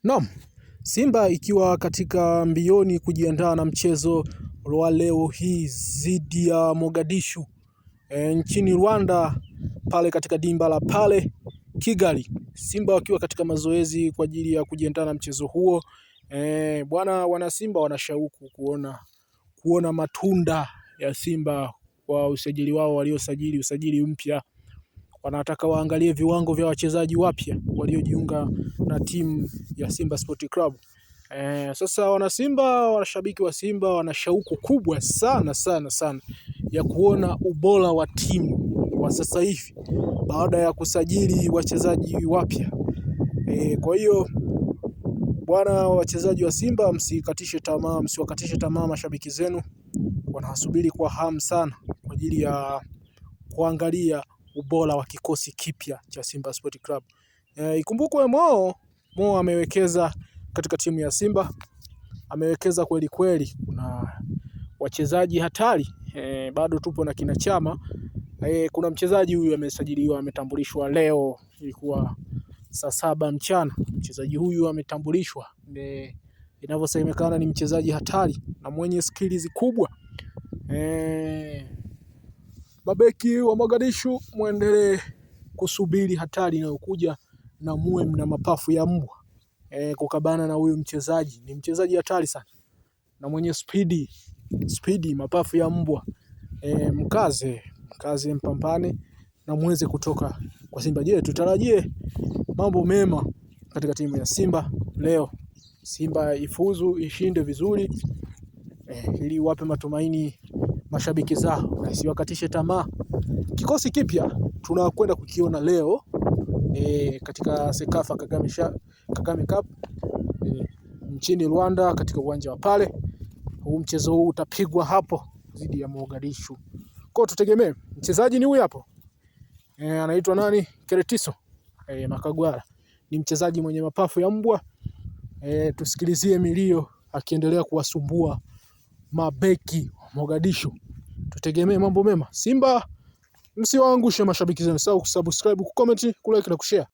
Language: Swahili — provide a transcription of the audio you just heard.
Naam, Simba ikiwa katika mbioni kujiandaa na mchezo wa leo hii dhidi ya Mogadishu nchini Rwanda, pale katika dimba la pale Kigali. Simba wakiwa katika mazoezi kwa ajili ya kujiandaa na mchezo huo. Bwana, wana Simba wanashauku kuona matunda ya Simba kwa usajili wao waliosajili, usajili mpya. Wanataka waangalie viwango vya wachezaji wapya waliojiunga na timu ya Simba Sport Club. Sasa wana Simba, washabiki wa Simba wana shauku kubwa sana ya kuona ubora wa timu wa sasa hivi baada ya kusajili wachezaji wapya. Kwa hiyo bwana, wachezaji wa Simba msiwakatishe tamaa mashabiki zenu. Wanasubiri kwa hamu sana kwa ajili ya kuangalia ubora wa kikosi kipya cha Simba Sport Club. Ikumbukwe Mo amewekeza katika timu ya Simba, amewekeza kweli kweli. Kuna wachezaji hatari, bado tupo na kina Chama. Kuna mchezaji huyu amesajiliwa, ametambulishwa leo, ilikuwa saa 7 mchana. Mchezaji huyu ametambulishwa, inavyosemekana ni mchezaji hatari na mwenye skills kubwa. Mabeki wa Mogadishu, muendelee kusubiri hatari inayokuja na muwe mna mapafu ya mbwa kukabana na huyu mchezaji. Ni mchezaji hatari sana na mwenye speedy, mapafu ya mbwa. Mkaze mpambane na muweze kutoka kwa Simba. Je, tutarajie mambo mema katika timu ya Simba leo. Simba ifuzu, ishinde vizuri ili wape matumaini mashabiki zao na siwakatishe tamaa. Kikosi kipya tunakwenda kukiona leo katika Sekafa Kagame Cup nchini Rwanda, katika uwanja wa pale. Mchezo huu utapigwa hapo dhidi ya Mogadishu. Kwa tutegemee mchezaji ni huyu hapo. Anaitwa nani? Keretiso Makagwala. Ni mchezaji mwenye mapafu ya mbwa. Tusikilizie milio akiendelea kuwasumbua mabeki Mogadishu. Tutegemee mambo mema. Simba msiwaangushe mashabiki zenu. Usisahau kusubscribe, kucomment, kulike na kushare.